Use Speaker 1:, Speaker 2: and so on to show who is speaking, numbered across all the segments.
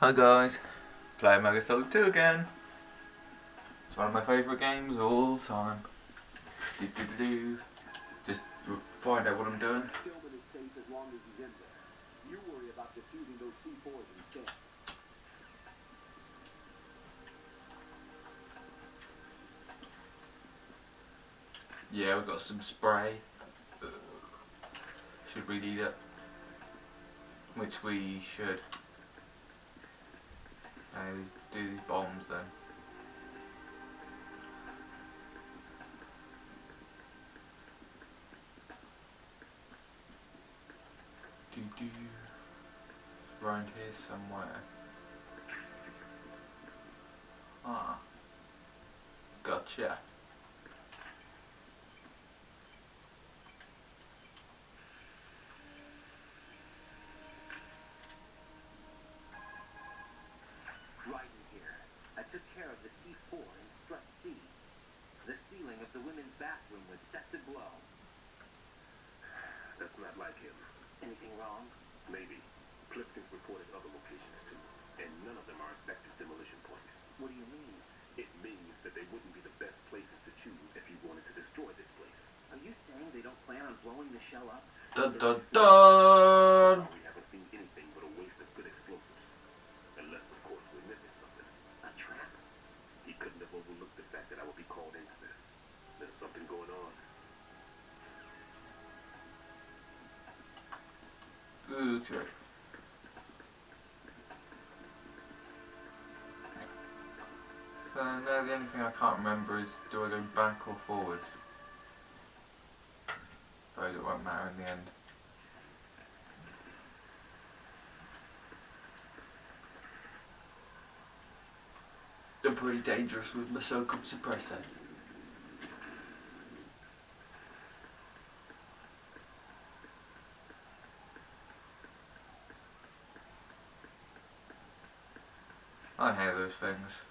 Speaker 1: Hi guys, playing Mega Solid 2 again. It's one of my favourite games of all time. Just find out what I'm doing.
Speaker 2: Stillman is safe as long as he's in there. You worry about defusing those C4s instead.
Speaker 1: Yeah, we've got some spray. Should we need it? Which we should. Let's do these bombs then. Around here somewhere. Ah. Gotcha.
Speaker 2: Raiden here. I took care of the C4 in strut C. The ceiling of the women's bathroom was set to blow.
Speaker 3: That's not like him.
Speaker 2: Anything wrong?
Speaker 3: Maybe. Pliskin's reported other locations too, and none of them are effective demolition points.
Speaker 2: What do you mean?
Speaker 3: It means that they wouldn't be the best places to choose if you wanted to destroy this place.
Speaker 2: Are you saying they don't plan on blowing the shell up?
Speaker 1: Dun dun
Speaker 3: So
Speaker 1: dun!
Speaker 3: far we haven't seen anything but a waste of good explosives. Unless, of course, we're missing something.
Speaker 2: A trap?
Speaker 3: He couldn't have overlooked the fact that I would be called into this. There's something going on.
Speaker 1: Okay. So now the only thing I can't remember is, do I go back or forwards? Suppose it won't matter in the end. They're pretty dangerous with my so-called suppressor. I hate those things.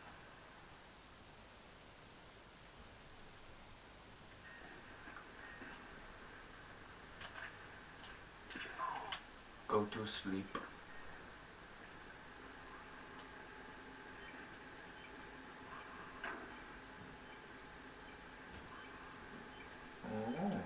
Speaker 1: Go to sleep. Oh.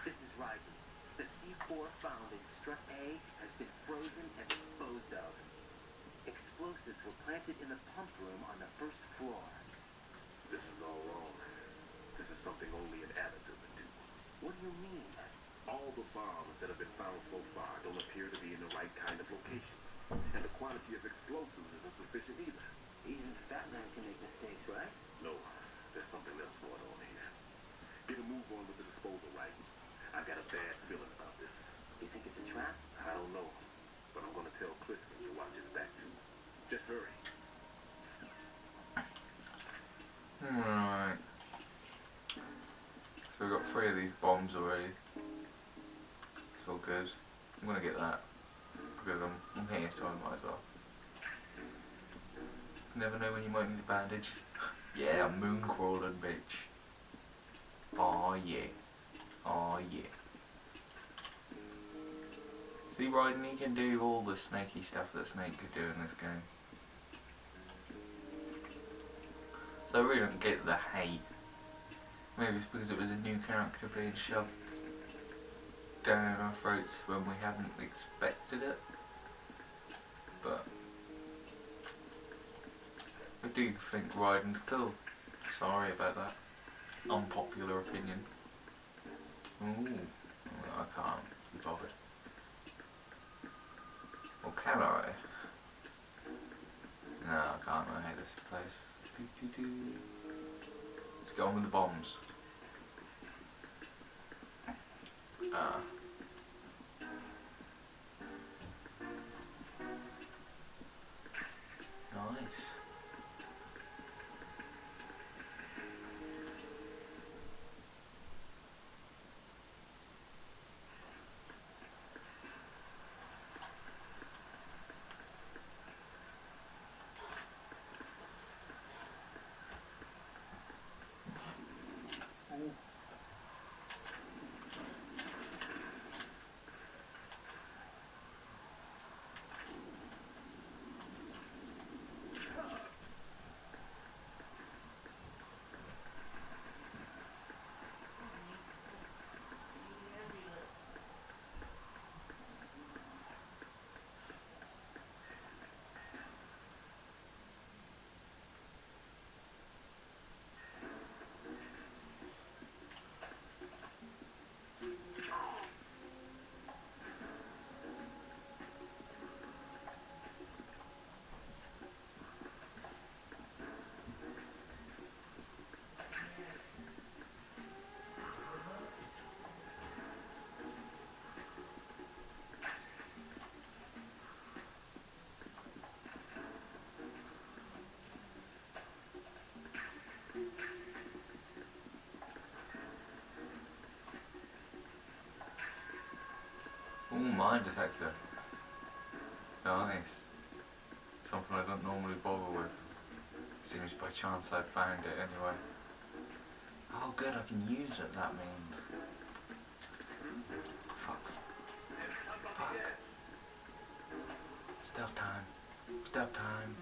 Speaker 2: This is Raiden. The C4 found in strut A has been frozen and disposed of. Explosives were planted in the pump room on the first floor.
Speaker 3: This is all wrong. This is something only an amateur would do.
Speaker 2: What do you mean?
Speaker 3: All the bombs that have been found so far don't appear to be in the right kind of locations. And the quantity of explosives isn't sufficient either.
Speaker 2: Even Fatman can make mistakes, right?
Speaker 3: No, there's something else going on here. Get a move on with the disposal, right? I've got a bad feeling about this.
Speaker 2: You think it's a trap?
Speaker 3: I don't know, but I'm gonna tell Pliskin to watch his back too. Just hurry.
Speaker 1: bombs already. It's all good. I'm gonna get that because I'm here, so I might as well. Never know when you might need a bandage. Yeah, moon crawling, bitch. Aw yeah. Aw yeah. See, Raiden, he can do all the snaky stuff that Snake could do in this game. So I really don't get the hate. Maybe it's because it was a new character being shoved down our throats when we haven't expected it. But I do think Raiden's cool. Sorry about that. Unpopular opinion. Ooh, I can't be bothered. Or can I? No, I can't. I hate this place. Let's go on with the bombs. Nice. Ooh, mine detector. Nice. Something I don't normally bother with. Seems by chance I found it anyway. Oh good, I can use it, that means. Fuck. Fuck. Stuff time. Stuff time.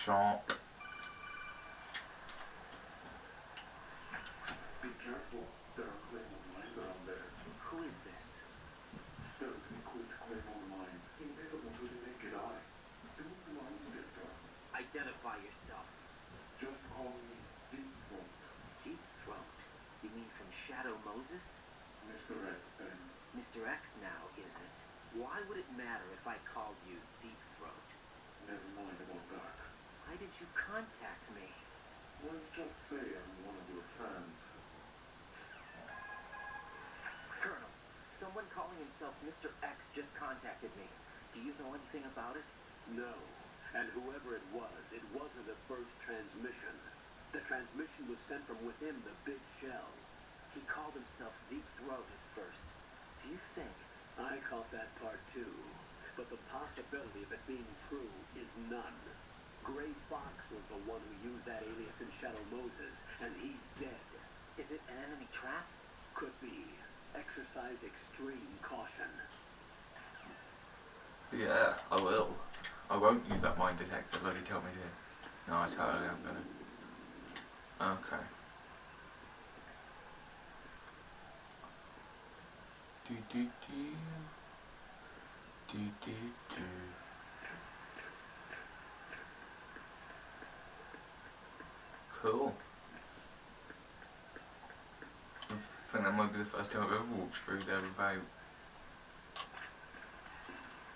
Speaker 1: Shock.
Speaker 3: Be careful. There are claymore mines around there.
Speaker 2: Who is this? Shadow Moses?
Speaker 3: Mr. X, then.
Speaker 2: Mr. X now, is it? Why would it matter if I called you Deep Throat?
Speaker 3: Never mind about that.
Speaker 2: Why did you contact me?
Speaker 3: Let's just say I'm one of your fans.
Speaker 2: Colonel, someone calling himself Mr. X just contacted me. Do you know anything about it?
Speaker 4: No. And whoever it wasn't a first transmission. The transmission was sent from within the big shell.
Speaker 2: He called himself Deep Throat at first. Do you think?
Speaker 4: I caught that part too. But the possibility of it being true is none. Gray Fox was the one who used that alias in Shadow Moses, and he's dead.
Speaker 2: Is it an enemy trap?
Speaker 4: Could be. Exercise extreme caution.
Speaker 1: Yeah, I will. I won't use that mind detector, bloody tell me to. No, I totally am gonna. Okay. Do do do. Do do do. Cool. I think that might be the first time I've ever walked through there without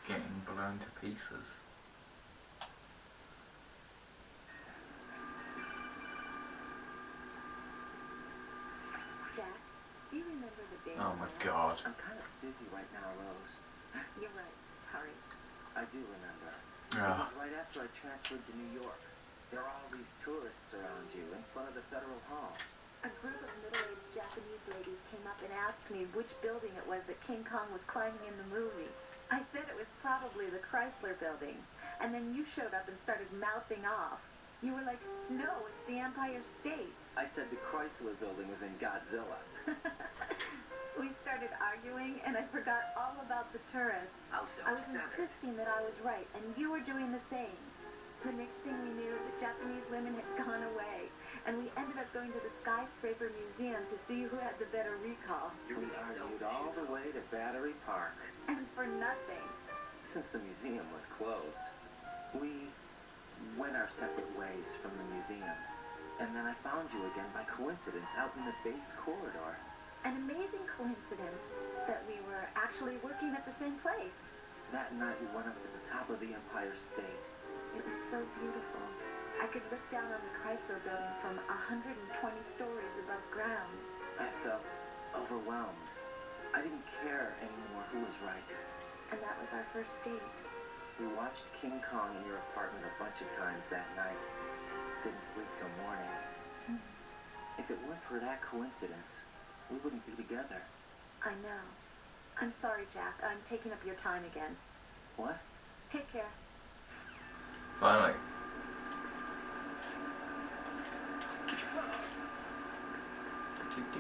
Speaker 1: getting blown to pieces.
Speaker 5: Jack, do you remember the day?
Speaker 1: Oh my god.
Speaker 2: I'm kind of busy right now, Rose.
Speaker 5: You're right. Sorry.
Speaker 2: I do remember. It
Speaker 1: Ah.
Speaker 2: was right after I transferred to New York. There are all these tourists around you in front of the Federal Hall.
Speaker 5: A group of middle-aged Japanese ladies came up and asked me which building it was that King Kong was climbing in the movie. I said it was probably the Chrysler building. And then you showed up and started mouthing off. You were like, no, it's the Empire State.
Speaker 2: I said the Chrysler building was in Godzilla.
Speaker 5: We started arguing, and I forgot all about the tourists.
Speaker 2: Oh, so
Speaker 5: I was
Speaker 2: eccentric.
Speaker 5: insisting that I was right, and you were doing the same. The next thing we knew, the Japanese women had gone away, and we ended up going to the Skyscraper Museum to see who had the better recall.
Speaker 2: We argued all the way to Battery Park.
Speaker 5: And for nothing.
Speaker 2: Since the museum was closed, we went our separate ways from the museum. And then I found you again by coincidence out in the base corridor.
Speaker 5: An amazing coincidence that we were actually working at the same place.
Speaker 2: That night we went up to the top of the Empire State.
Speaker 5: It was so beautiful. I could look down on the Chrysler building from 120 stories above ground.
Speaker 2: I felt overwhelmed. I didn't care anymore who was right.
Speaker 5: And that was our first date.
Speaker 2: We watched King Kong in your apartment a bunch of times that night. Didn't sleep till morning. If it weren't for that coincidence, we wouldn't be together.
Speaker 5: I know. I'm sorry, Jack. I'm taking up your time again.
Speaker 2: What?
Speaker 5: Take care.
Speaker 1: Finally. Do-do-do.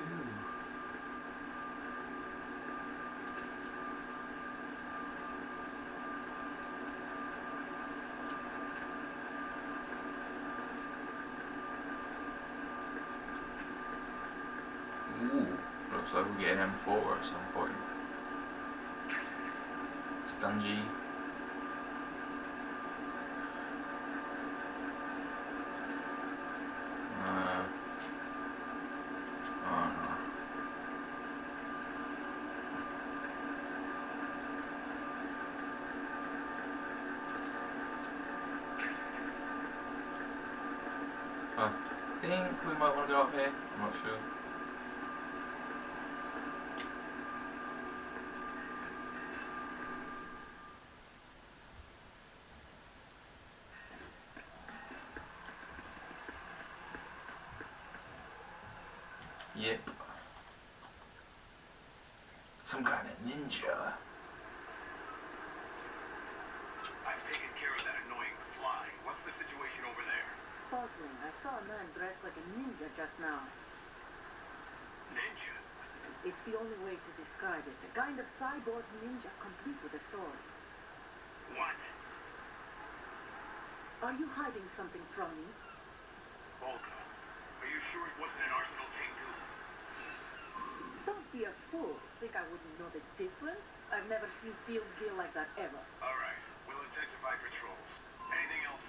Speaker 1: Ooh, looks like we'll get an M4 at some point. Stungy. I think we might want to go up here, I'm not sure. Yep. Some kind of ninja.
Speaker 3: I've taken care of that annoying fly. What's the situation over there?
Speaker 6: Puzzling. I saw a man dressed like a ninja just now.
Speaker 3: Ninja?
Speaker 6: It's the only way to describe it. A kind of cyborg ninja complete with a sword.
Speaker 3: What?
Speaker 6: Are you hiding something from me?
Speaker 3: Olga, are you sure it wasn't an Arsenal Tengu?
Speaker 6: Don't be a fool. Think I wouldn't know the difference? I've never seen field gear like that ever.
Speaker 3: Alright, we'll intensify patrols. Anything else?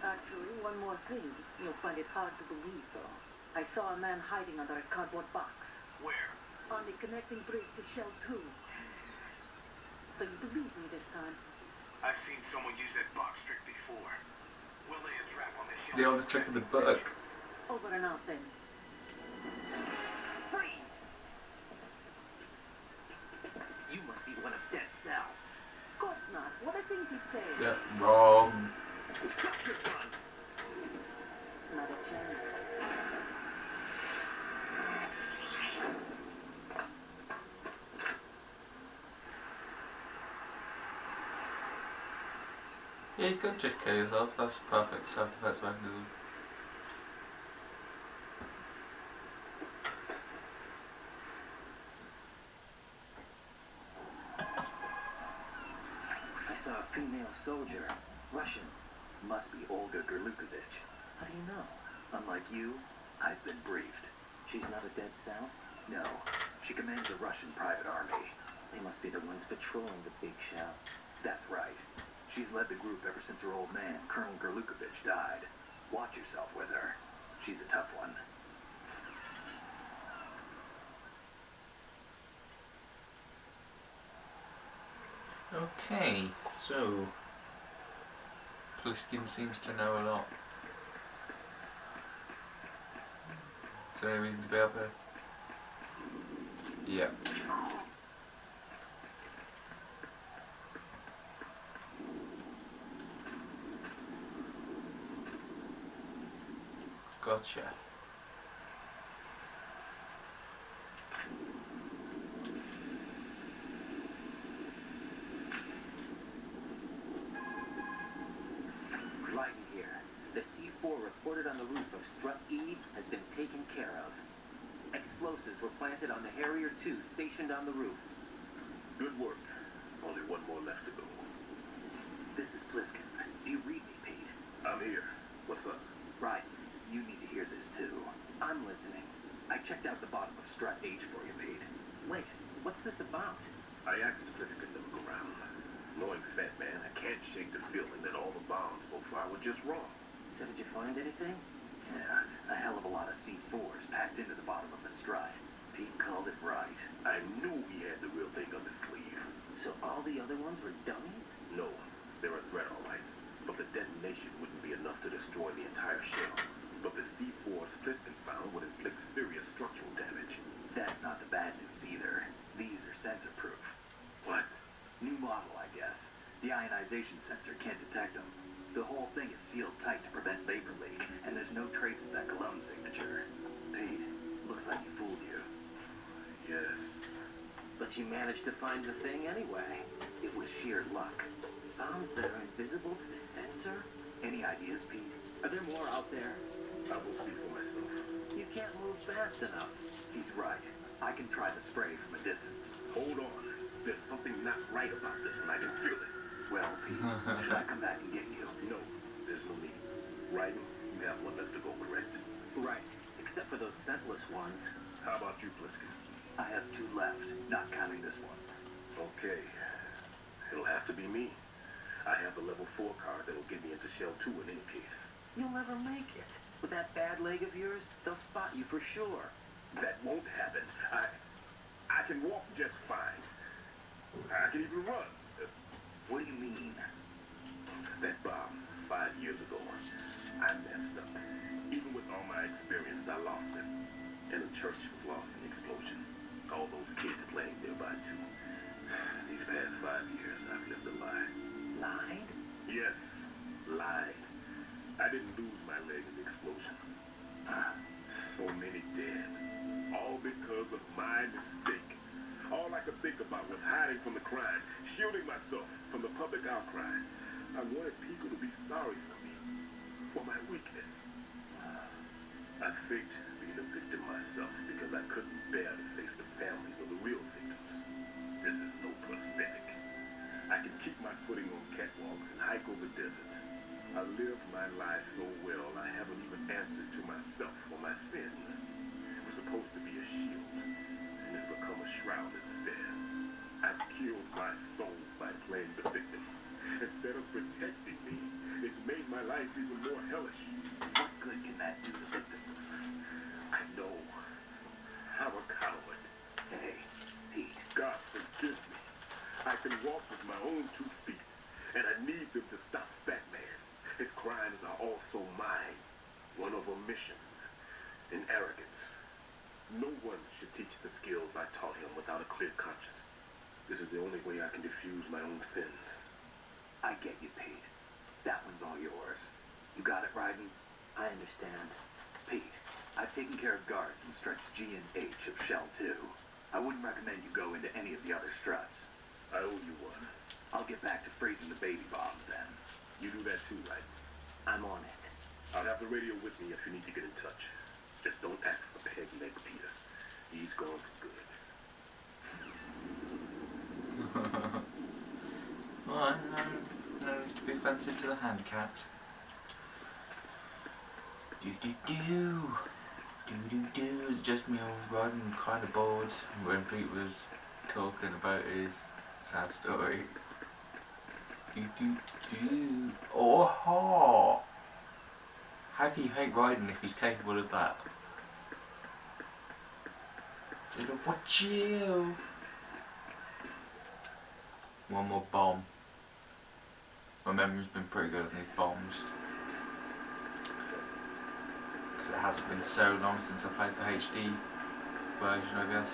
Speaker 6: Actually, one more thing. You'll find it hard to believe, though. I saw a man hiding under a cardboard box.
Speaker 3: Where?
Speaker 6: On the connecting bridge to Shell 2. So you believe me this time?
Speaker 3: I've seen someone use that box trick before. We'll lay a trap on the
Speaker 1: It's
Speaker 3: hill.
Speaker 1: the oldest trick of the book.
Speaker 6: Over and out then. Freeze!
Speaker 2: You must be one of Dead Cell.
Speaker 6: Of course not. What a thing to say.
Speaker 1: Yeah, wrong.
Speaker 2: Drop your gun.
Speaker 6: Not a chance.
Speaker 1: Yeah, you could just kill yourself. That's perfect self-defense mechanism.
Speaker 2: I saw a female soldier. Russian. Must be Olga Gerlukovich. How do you know? Unlike you, I've been briefed. She's not a Dead Cell? No. She commands a Russian private army. They must be the ones patrolling the big shell. That's right. She's led the group ever since her old man, Colonel Gerlukovich, died. Watch yourself with her. She's a tough one.
Speaker 1: Okay, so Pliskin seems to know a lot. Is there any reason to be up here? Yeah. Gotcha.
Speaker 2: Raiden here. The C4 reported on the roof of Strut E has been taken care of. Explosives were planted on the Harrier 2 stationed on the roof.
Speaker 3: Good work. Only one more left to go.
Speaker 2: This is Pliskin. Do you read me, Pete?
Speaker 3: I'm here. What's up?
Speaker 2: Right. You need to hear this too. I'm listening. I checked out the bottom of Strut H for you, Pete. Wait, what's this about?
Speaker 3: I asked Pliskin to look around. Knowing Fatman, I can't shake the feeling that all the bombs so far were just wrong.
Speaker 2: So did you find anything? Yeah, a hell of a lot of C4s packed into the bottom of the Strut. Pete called it right.
Speaker 3: I knew he had the real thing on his sleeve.
Speaker 2: So all the other ones were dummies?
Speaker 3: No, they're a threat, all right. But the detonation wouldn't be enough to destroy the entire shell. But the C4s Pliskin found would inflict serious structural damage.
Speaker 2: That's not the bad news either. These are sensor-proof.
Speaker 3: What?
Speaker 2: New model, I guess. The ionization sensor can't detect them. The whole thing is sealed tight to prevent vapor leak, and there's no trace of that cologne signature. Pete, looks like he fooled you.
Speaker 3: Yes.
Speaker 2: But you managed to find the thing anyway. It was sheer luck. Bombs that are invisible to the sensor? Any ideas, Pete? Are there more out there?
Speaker 3: I will see for myself.
Speaker 2: You can't move fast enough. He's right. I can try the spray from a distance.
Speaker 3: Hold on. There's something not right about this, and I can feel it.
Speaker 2: Well, Pete, should I come back and get you?
Speaker 3: No, there's no need. Raiden, you have one left to go, correct?
Speaker 2: Right. Except for those scentless ones.
Speaker 3: How about you, Pliskin?
Speaker 2: I have 2 left, not counting this one.
Speaker 3: Okay. It'll have to be me. I have the level 4 card that'll get me into Shell 2 in any case.
Speaker 2: You'll never make it. With that bad leg of yours, they'll spot you for sure.
Speaker 3: That won't happen. I can walk just fine. I can even run.
Speaker 2: What do you mean?
Speaker 3: That bomb, 5 years ago, I messed up. Even with all my experience, I lost it. And the church was lost in the explosion. All those kids playing nearby, too. These past 5 years, I've lived a lie.
Speaker 2: Lied?
Speaker 3: Yes, lied. I didn't lose my leg in the explosion. So many dead. All because of my mistake. All I could think about was hiding from the crime, shielding myself from the public outcry. I wanted people to be sorry for me, for my weakness. I faked being a victim myself because I couldn't bear to face the families of the real victims. This is no prosthetic. I can keep my footing on catwalks and hike over deserts. I lived my life so well I haven't even answered to myself for my sins. It was supposed to be a shield, and it's become a shroud instead. I've killed my soul by playing the victim. Instead of protecting me, it's made my life even more hellish.
Speaker 2: What good can that do to victims?
Speaker 3: I know. I'm a coward. own 2 feet, and I need them to stop Fatman. His crimes are also mine. One of omission and arrogance. No one should teach the skills I taught him without a clear conscience. This is the only way I can defuse my own sins.
Speaker 2: I get you, Pete. That one's all yours. You got it, Raiden? I understand. Pete, I've taken care of guards in struts G and H of Shell 2. I wouldn't recommend you go into any of the other struts.
Speaker 3: I owe you one.
Speaker 2: I'll get back to freezing the baby bombs then.
Speaker 3: You do that too, right?
Speaker 2: I'm on it.
Speaker 3: I'll have the radio with me if you need to get in touch. Just don't ask for Peg Leg Peter. He's gone for good.
Speaker 1: Well, no to be offensive to the handicapped. It's just me over Raiden. I'm kind of bored when Pete was talking about his sad story. Oh ha! How can you hate Raiden if he's capable of that? Watch you! One more bomb. My memory's been pretty good on these bombs. Because it hasn't been so long since I played the HD version, I guess.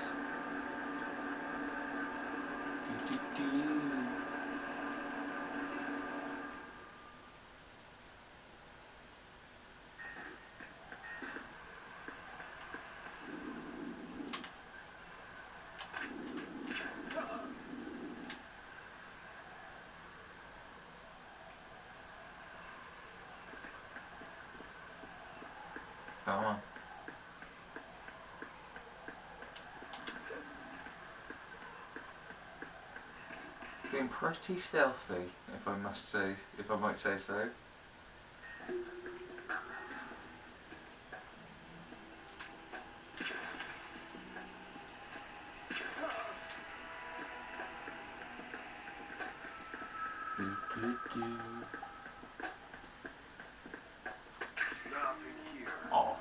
Speaker 1: Come on. Being pretty stealthy, if I might say so. Oh.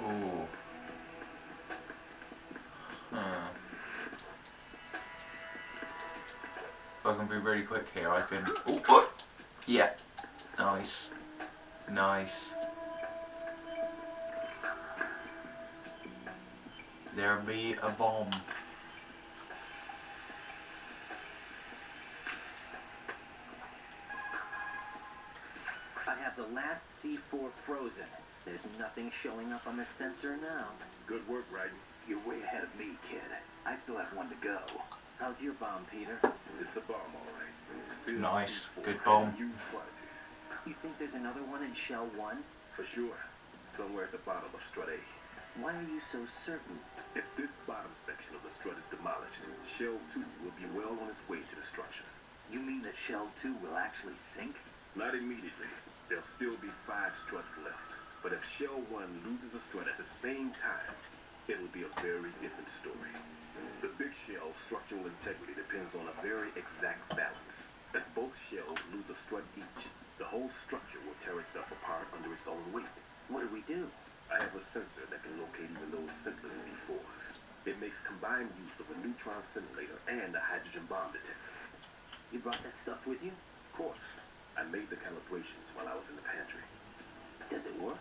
Speaker 1: Ooh. If I can be really quick here, I can. Ooh, oh. Yeah. Nice. Nice. There be a bomb.
Speaker 2: I have the last C4 frozen. There's nothing showing up on the sensor now.
Speaker 3: Good work, Raiden.
Speaker 2: You're way ahead of me, kid. I still have one to go. How's your bomb, Peter?
Speaker 3: It's a bomb, all right. Sealed
Speaker 1: Nice.
Speaker 3: C4
Speaker 1: Good bomb.
Speaker 3: and huge quantities.
Speaker 2: You think there's another one in Shell 1?
Speaker 3: For sure. Somewhere at the bottom of strut A.
Speaker 2: Why are you so certain?
Speaker 3: If this bottom section of the strut is demolished, Shell 2 will be well on its way to destruction.
Speaker 2: You mean that Shell 2 will actually sink?
Speaker 3: Not immediately. There'll still be 5 struts left. But if Shell 1 loses a strut at the same time, it'll be a very different story. The big shell's structural integrity depends on a very exact balance. If both shells lose a strut each, the whole structure will tear itself apart under its own weight.
Speaker 2: What do we do?
Speaker 3: I have a sensor that can locate even those simplest C4s. It makes combined use of a neutron scintillator and a hydrogen bomb detector.
Speaker 2: You brought that stuff with you?
Speaker 3: Of course, I made the calibrations while I was in the pantry.
Speaker 2: Does it work?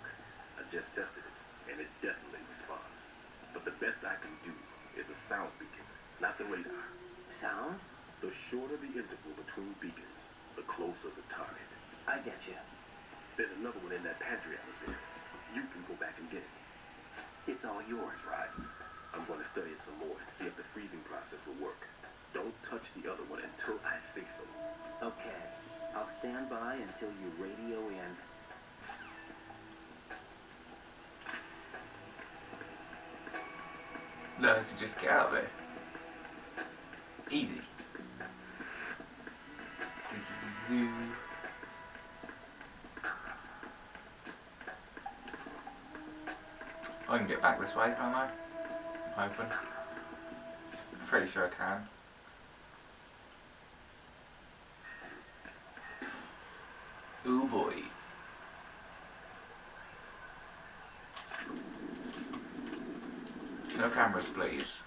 Speaker 3: I just tested it, and it definitely responds. But the best I can do is a sound beacon, not the radar.
Speaker 2: Sound?
Speaker 3: The shorter the interval between beacons, the closer the target.
Speaker 2: I get you.
Speaker 3: There's another one in that pantry I was in. You can go back and get it.
Speaker 2: It's all yours, Raiden.
Speaker 3: I'm going to study it some more and see if the freezing process will work. Don't touch the other one until I say so.
Speaker 2: Okay. I'll stand by until you radio in.
Speaker 1: Learn to just get out of there. Easy. I can get back this way, can't I? I'm hoping. Pretty sure I can. Ooh boy. please.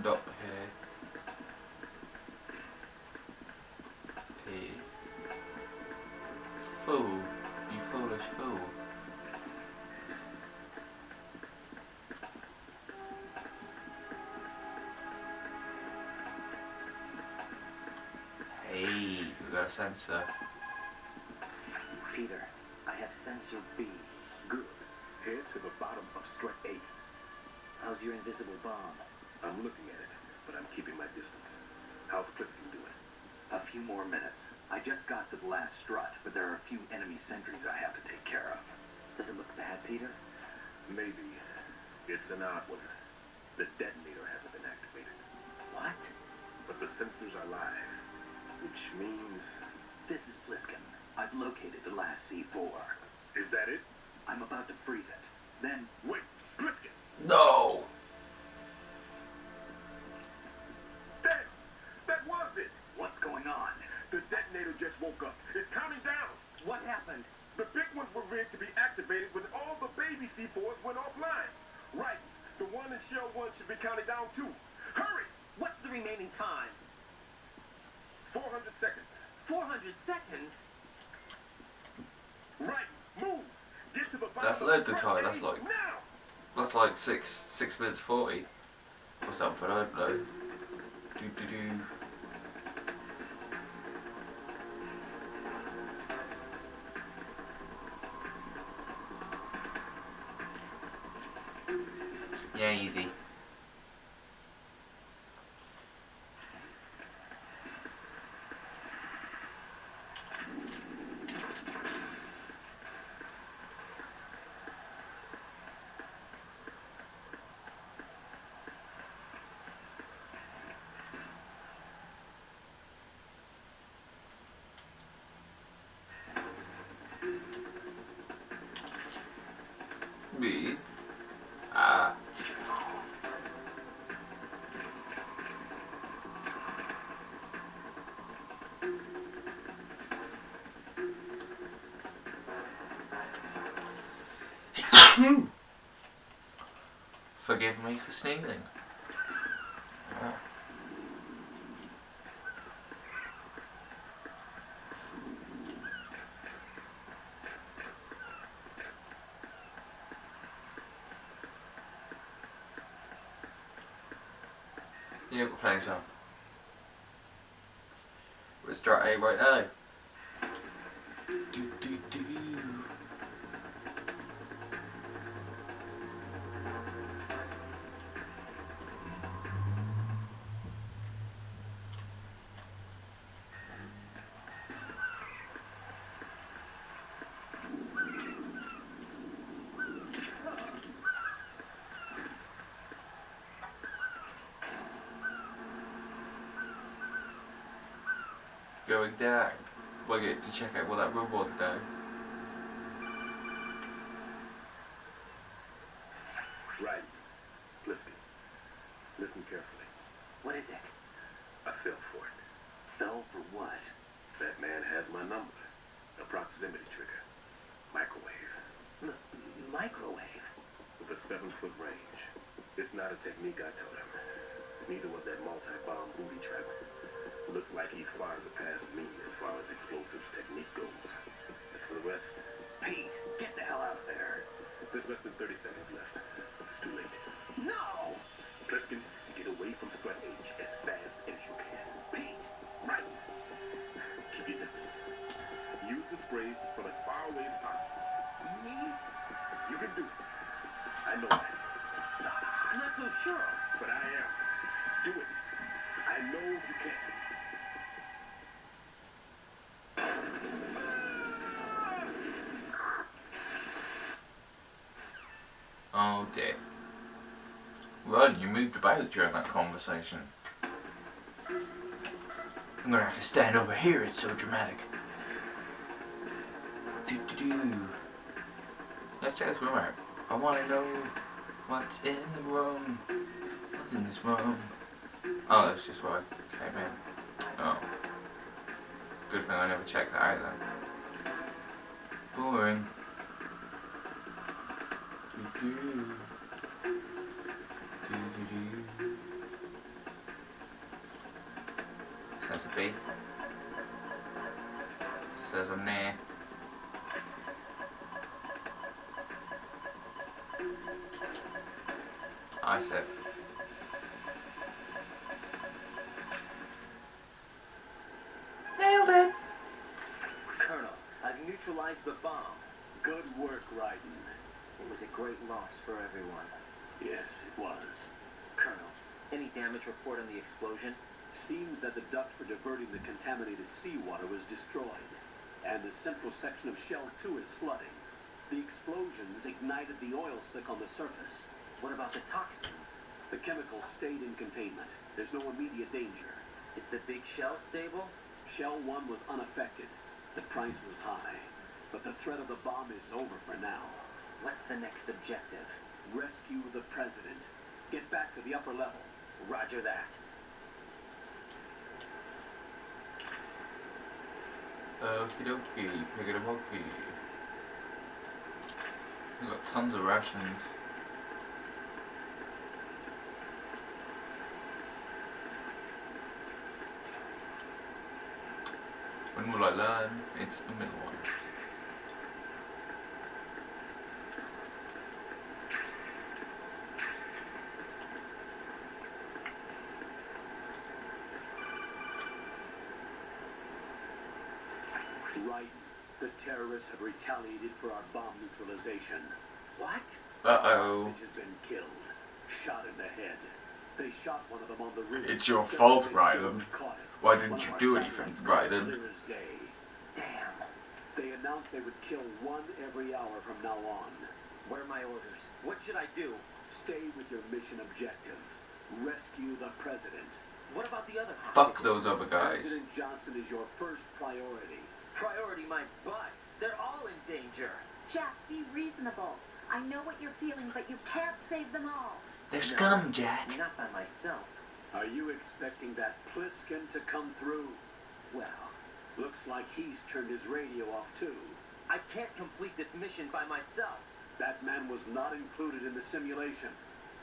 Speaker 1: Not here. Here. Fool. You foolish fool. Hey, we got a sensor.
Speaker 2: Peter, I have sensor B.
Speaker 3: Good. Head to the bottom of strut 8.
Speaker 2: How's your invisible bomb?
Speaker 3: I'm looking at it, but I'm keeping my distance. How's Pliskin doing?
Speaker 2: A few more minutes. I just got to the last strut, but there are a few enemy sentries I have to take care of. Does it look bad, Peter?
Speaker 3: Maybe. It's an odd one. The detonator hasn't been activated.
Speaker 2: What?
Speaker 3: But the sensors are live, which means...
Speaker 2: This is Pliskin. I've located the last C4.
Speaker 3: Is that it?
Speaker 2: I'm about to freeze it. Then...
Speaker 3: Wait, Pliskin!
Speaker 1: No!
Speaker 3: Damn! That was it!
Speaker 2: What's going on?
Speaker 3: The detonator just woke up. It's counting down.
Speaker 2: What happened?
Speaker 3: The big ones were rigged to be activated when all the baby C4s went offline. Right. The one in Shell 1 should be counting down too. Hurry!
Speaker 4: What's the remaining time?
Speaker 3: 400 seconds.
Speaker 4: 400 seconds?
Speaker 3: Right. Move! Get to the bottom.
Speaker 1: That's loads of time, that's like...
Speaker 3: Now!
Speaker 1: That's like 6 minutes 40. Or something, I don't know. Do. Yeah, easy. Me. Ah. Forgive me for sneezing. Oh. Yeah, we're playing some. We're start A right now. Do. Going down. We'll get to check out what that room was now.
Speaker 3: Right. Listen. Listen carefully.
Speaker 2: What is it?
Speaker 3: I fell for it.
Speaker 2: Fell for what?
Speaker 3: That man has my number. A proximity trigger. Microwave.
Speaker 2: Microwave?
Speaker 3: With a 7-foot range. It's not a technique, I told him. Neither was that multi-bomb booby trap. Looks like he's far surpassed me as far as explosives technique goes. As for the rest...
Speaker 2: Pete, get the hell out of there.
Speaker 3: There's less than 30 seconds left. It's too late.
Speaker 2: No!
Speaker 3: Pliskin, get away from strut H as fast as you can.
Speaker 2: Pete!
Speaker 3: Right! Keep your distance. Use the spray from as far away as possible.
Speaker 2: Me?
Speaker 3: You can do it. I know that.
Speaker 2: I'm not so sure.
Speaker 3: But I am. Do it. I know you can.
Speaker 1: Oh dear. moved about during that conversation. I'm gonna have to stand over here, it's so dramatic. Let's check this room out. I wanna know what's in the room. What's in this room? Oh, that's just where I came in. Oh. Good thing I never checked that out then. Boring. There's a bee. Says I'm near. I said. Nailed it!
Speaker 2: Colonel, I've neutralized the bomb.
Speaker 4: Good work, Raiden.
Speaker 2: It was a great loss for everyone.
Speaker 4: Yes, it was.
Speaker 2: Colonel, any damage report on the explosion?
Speaker 4: Seems that the duct for diverting the contaminated seawater was destroyed, and the central section of Shell 2 is flooding. The explosions ignited the oil slick on the surface.
Speaker 2: What about the toxins?
Speaker 4: The chemicals stayed in containment. There's no immediate danger.
Speaker 2: Is the big shell stable?
Speaker 4: Shell 1 was unaffected. The price was high, but the threat of the bomb is over for now.
Speaker 2: What's the next objective?
Speaker 4: Rescue the president. Get back to the upper level.
Speaker 2: Roger that.
Speaker 1: Okie dokie, pick it a pokey. We've got tons of rations. When will I learn? It's the middle one.
Speaker 4: Raiden, the terrorists have retaliated for our bomb neutralization.
Speaker 2: What?
Speaker 1: Uh-oh.
Speaker 4: Hostage has been killed. Shot in the head. They shot one of them on the roof.
Speaker 1: It's your fault, Raiden.
Speaker 4: Caught it.
Speaker 1: Why didn't
Speaker 4: One
Speaker 1: you
Speaker 4: of our
Speaker 1: do
Speaker 4: satellites
Speaker 1: anything,
Speaker 4: caught it
Speaker 1: Raiden?
Speaker 4: clear as day.
Speaker 2: Damn.
Speaker 4: They announced they would kill one every hour from now on.
Speaker 2: What are my orders? What should I do?
Speaker 4: Stay with your mission objective. Rescue the president.
Speaker 2: What about the other
Speaker 1: Fuck
Speaker 2: hostages?
Speaker 1: those other guys.
Speaker 4: President Johnson is your first priority.
Speaker 2: Priority my butt. They're all in danger.
Speaker 5: Jack, be reasonable. I know what you're feeling, but you can't save them all.
Speaker 1: They're
Speaker 2: No,
Speaker 1: scum, Jack.
Speaker 2: Not by myself.
Speaker 4: Are you expecting that Pliskin to come through?
Speaker 2: Well,
Speaker 4: Looks like he's turned his radio off too.
Speaker 2: I can't complete this mission by myself.
Speaker 4: That man was not included in the simulation.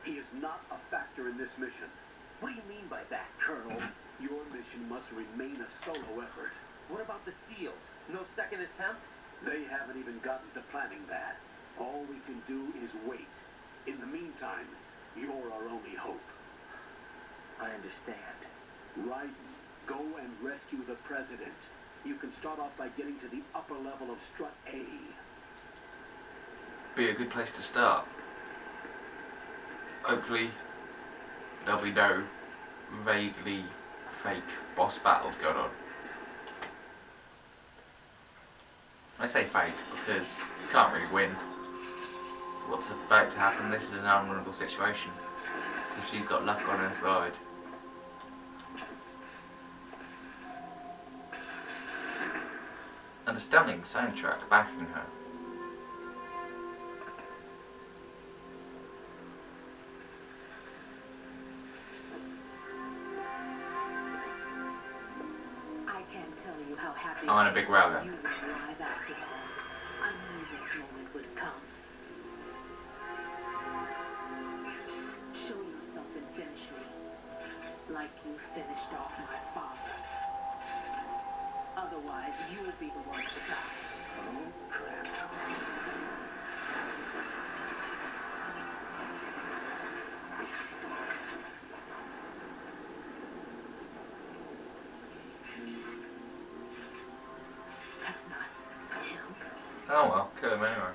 Speaker 4: He is not a factor in this mission.
Speaker 2: What do you mean by that, Colonel?
Speaker 4: Your mission must remain a solo effort.
Speaker 2: What about the SEALs? No second attempt?
Speaker 4: They haven't even gotten to planning that. All we can do is wait. In the meantime, you're our only hope.
Speaker 2: I understand.
Speaker 4: Raiden, go and rescue the president. You can start off by getting to the upper level of Strut A.
Speaker 1: Be a good place to start. Hopefully there'll be no vaguely fake boss battles going on. I say fake because you can't really win. What's about to happen, this is an unwinnable situation. If she's got luck on her side. And a stunning soundtrack backing her.
Speaker 6: I can't tell you how happy
Speaker 1: I'm on a big row then.
Speaker 6: you would arrive after all. I knew this moment would come. Show yourself and finish me, like you finished off my father. Otherwise, you'll be the one to die.
Speaker 2: Oh, crap.
Speaker 6: That's not him.
Speaker 1: Oh well, kill him anyway.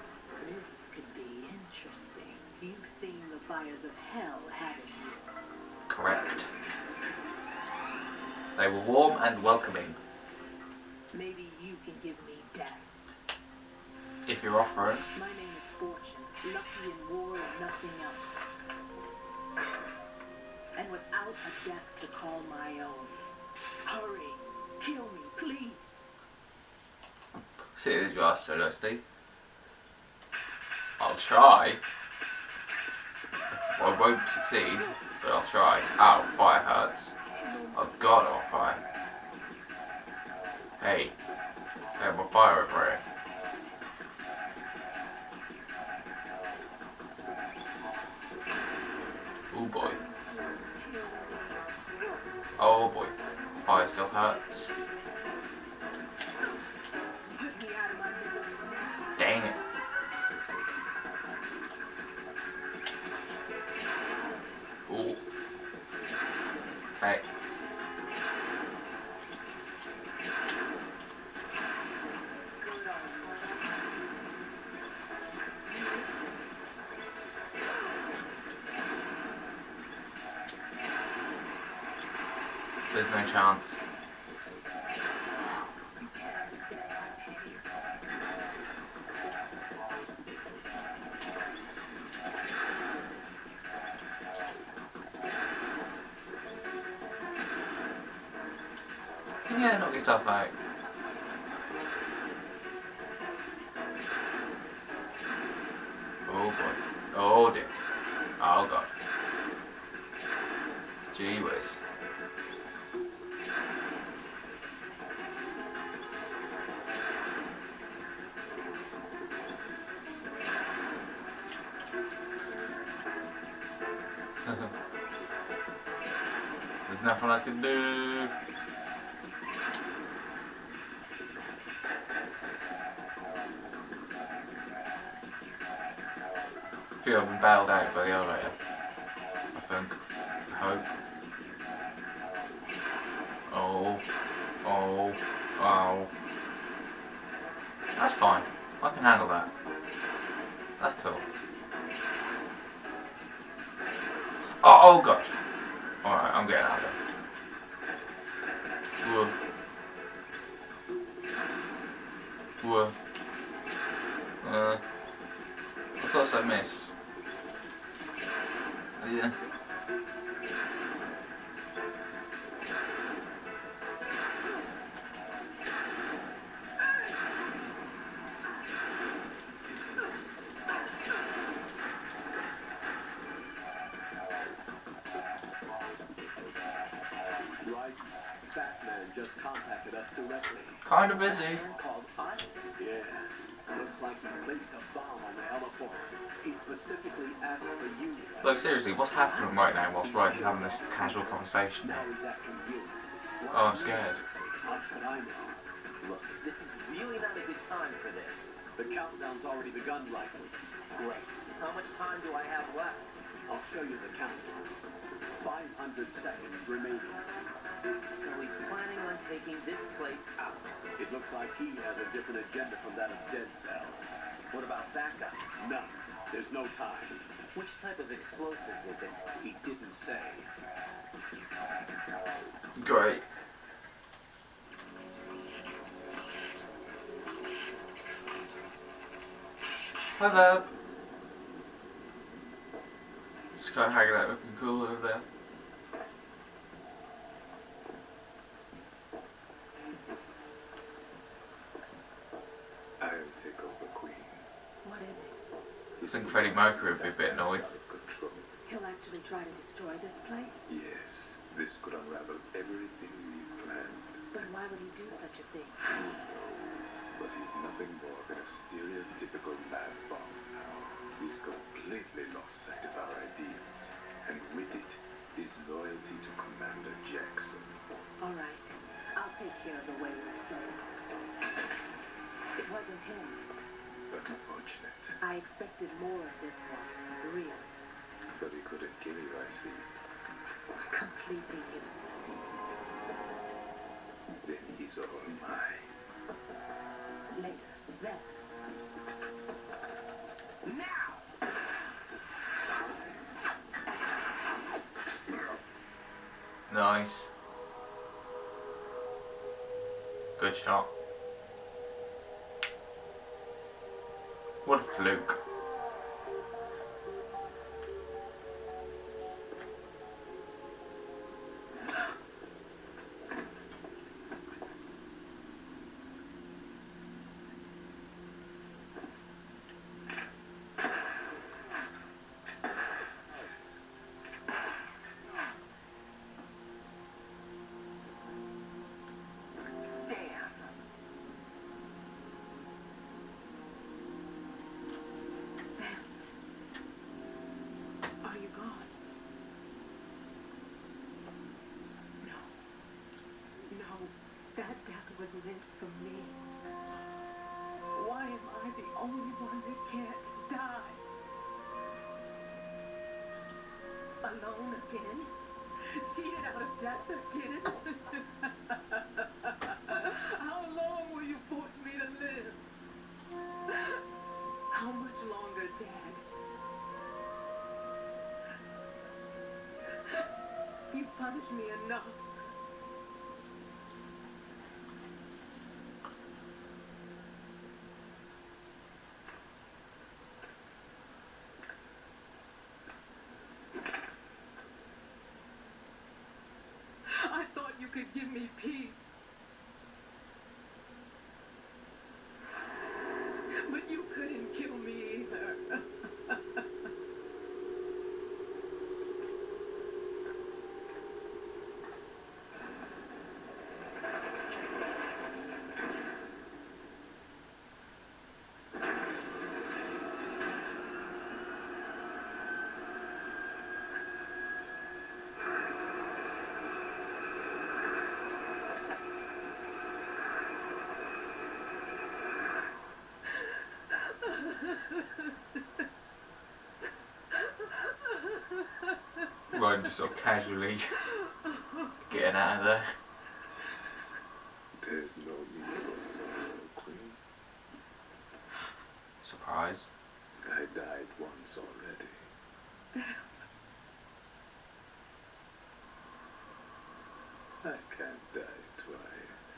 Speaker 6: This could be interesting. You've seen the fires of hell, haven't you?
Speaker 1: Correct. They were warm and welcoming.
Speaker 6: Maybe you can give me death.
Speaker 1: If you're offering.
Speaker 6: My name is Fortune. Lucky in war and nothing else. and without a death to call my own. Hurry, kill me, please.
Speaker 1: Seriously, you are so dusty. I'll try. Well, I won't succeed, but I'll try. Ow, fire hurts. Oh god, I'll fire. Hey, I have more fire over here. Oh boy. Oh boy. Fire still hurts. Dang it. Ooh. Hey. There's no chance. Yeah, knock yourself out. Oh boy. Oh dear. Oh god. Gee whiz. There's nothing I can do. I feel I've been bailed out by the elevator. I think. I hope. Oh. Oh. Oh. That's fine. I can handle that. That's cool. Oh god. Alright, I'm getting out of there. Whoa. Whoa. Of course I missed. Yeah.
Speaker 4: Fatman just contacted us directly.
Speaker 1: Kind of busy.
Speaker 4: Called us? Yes. Looks like he placed a bomb on the heliport. He specifically asked for you.
Speaker 1: Look, seriously, what's happening right now whilst Raiden's having this casual conversation?
Speaker 4: Now he's after you.
Speaker 1: Oh, I'm scared.
Speaker 4: How should I know?
Speaker 2: Look, this is really not a good time for this.
Speaker 4: The countdown's already begun, likely.
Speaker 2: Great. How much time do I have left?
Speaker 4: I'll show you the count. 500 seconds remaining.
Speaker 2: So he's planning on taking this place out.
Speaker 4: It looks like he has a different agenda from that of Dead Cell.
Speaker 2: What about backup?
Speaker 4: None. There's no time.
Speaker 2: Which type of explosives is it?
Speaker 4: He didn't say.
Speaker 1: Great. Hi there. Just kind of hanging out looking cool over there.
Speaker 3: I'll take over, Queen.
Speaker 6: What is it?
Speaker 1: I think Freddie Mercury would be a bit annoyed.
Speaker 3: Out of control.
Speaker 6: He'll actually try to destroy this place?
Speaker 3: Yes, this could unravel everything we've planned.
Speaker 6: But why would he do such a thing?
Speaker 3: But he's nothing more than a stereotypical mad bomb. He's completely lost sight of our ideals, and with it, his loyalty to Commander Jackson.
Speaker 6: All right. I'll take care of the wayward soul. It wasn't him.
Speaker 3: Unfortunate.
Speaker 6: I expected more of this one. Really.
Speaker 3: But he couldn't kill you, I see.
Speaker 6: Completely useless.
Speaker 3: Then he's all mine.
Speaker 6: Later. Then.
Speaker 2: Now!
Speaker 1: Nice. Good shot. What a fluke.
Speaker 6: that death was meant for me. Why am I the only one that can't die? Alone again? Cheated out of death again? How long will you force me to live? How much longer, Dad? You punished me enough. I thought you could give me peace. But you couldn't kill me either.
Speaker 1: Raiden just sort of casually getting out of there.
Speaker 3: There's no need for sorrow, Queen.
Speaker 1: Surprise.
Speaker 3: I died once already. I can't die twice.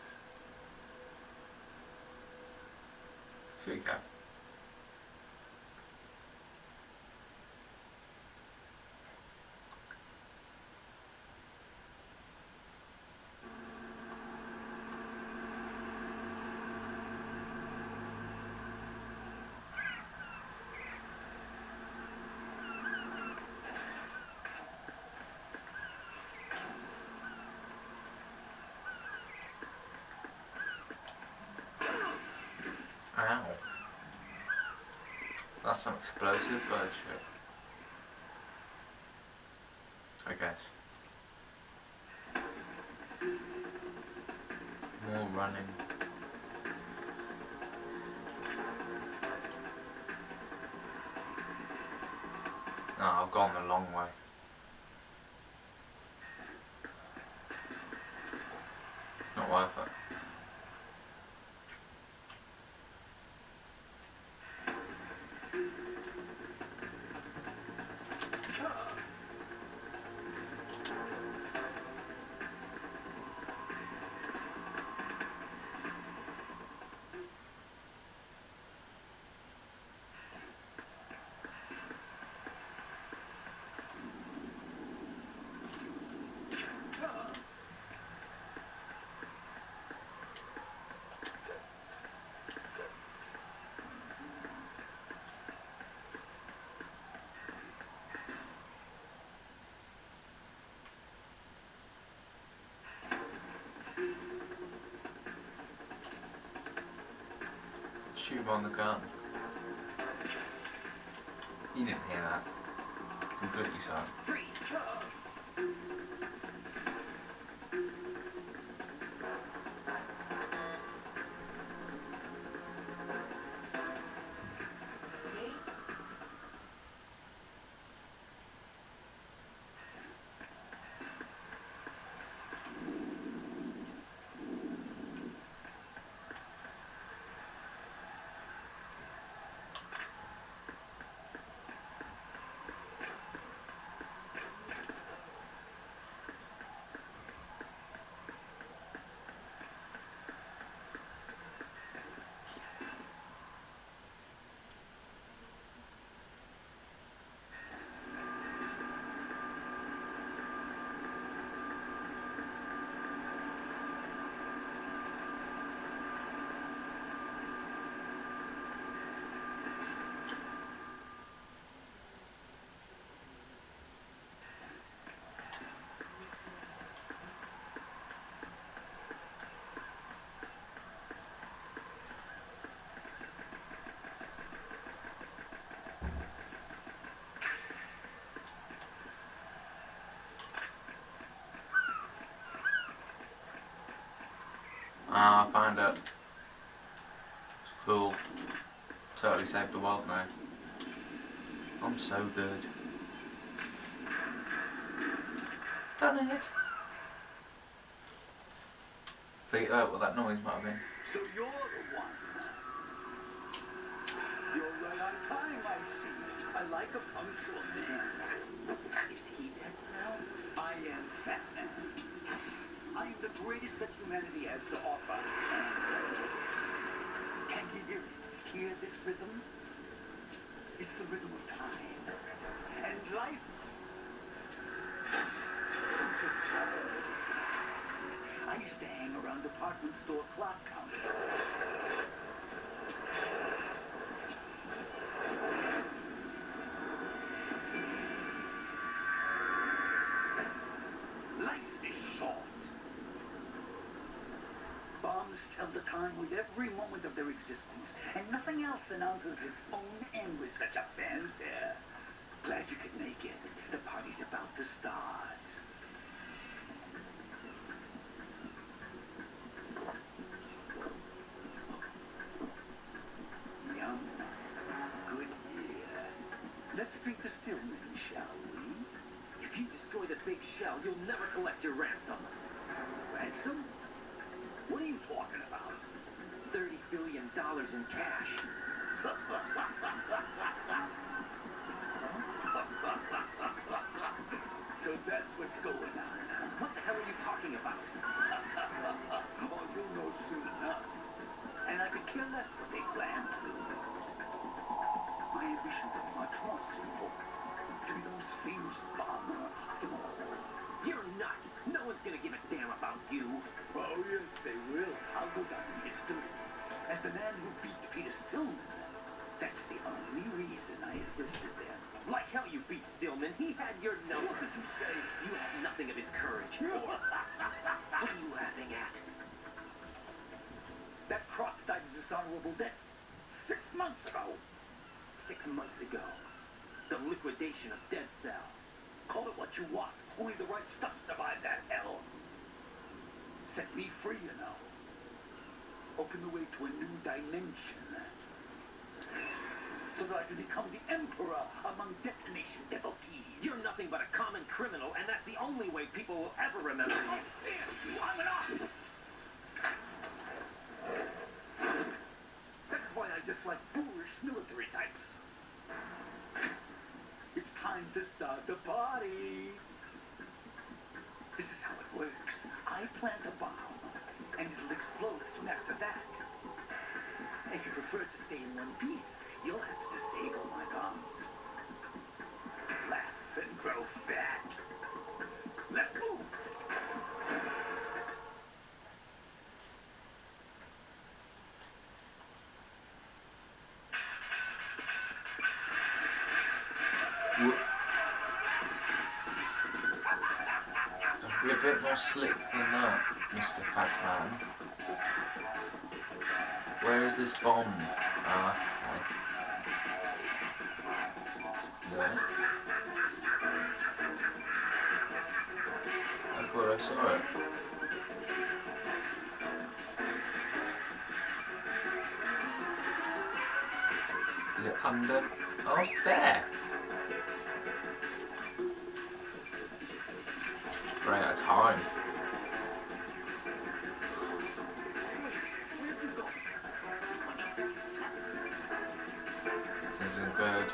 Speaker 1: Sure you can. Ow. That's some explosive bullshit. I guess. More running. No, I've gone the long way. It's not worth it. Shoot him on the gun. You didn't hear that. Completely silent. Ah, I found it. It's cool. Totally saved the world now. I'm so good. Done it. Figure out what that noise might have been.
Speaker 4: So you're the one. You're right on time, I see. I like a punctual man. Is he Dead Cell? I am Fatman. I am the greatest that humanity has to offer. Can you hear it? Hear this rhythm? It's the rhythm of time. And life. I used to hang around department store clock counters. Life is short. Bombs tell the time with every moment of their existence, and nothing else announces its own end with such a fanfare. Glad you could make it. The party's about to start. Yum. Good year. Let's drink the Stillman, shall we? If you destroy the big shell, you'll never collect your ransom. Ransom? What are you talking about? $30 billion in cash. So that's what's going on. What the hell are you talking about? Oh, you'll know soon enough. And I could care less what they plan to do. My ambitions are much more simple. To be the most famous bomber of them all. You're nuts. No one's gonna give a damn about you. Oh, yes, they will. I'll go down in history as the man who beat Peter Stillman. That's the only reason I assisted them. Like hell you beat Stillman. He had your number. What did you say? You have nothing of his courage. What are you laughing at? That croc died a dishonorable death 6 months ago. 6 months ago. The liquidation of Dead Cell. Call it what you want. Only the right stuff survived that hell. Set me free, you know. Open the way to a new dimension. So that I can become the emperor among detonation devotees. You're nothing but a common criminal, and that's the only way people will ever remember you. How dare you? I'm an artist! That's why I dislike boorish military types. It's time to start the party. This is how it works. I plant a bomb, and it'll explode soon after that. If you prefer to stay in one piece, you'll have to disable my bombs. Laugh and grow fat. Let's move.
Speaker 1: Be a bit more slick than that, Mr. Fatman. Where is this bomb? Ah, okay. There. I thought I saw it. Is it under? Oh, it's there! Running out of time. This isn't good.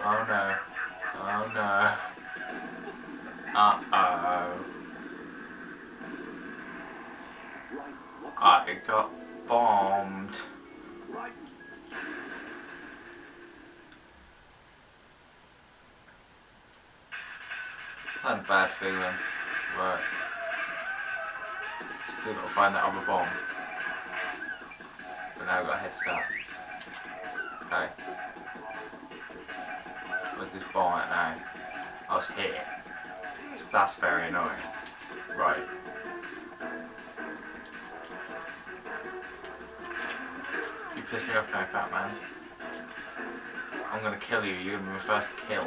Speaker 1: Oh no. Oh no. Uh-oh. I got bombed. I had a bad feeling. Right. Still gotta find that other bomb. But now I've got a head start. Okay. Where's this bomb at now? I was here. So that's very annoying. Right. piss me off now, Fatman. I'm gonna kill you. You're gonna be my first kill.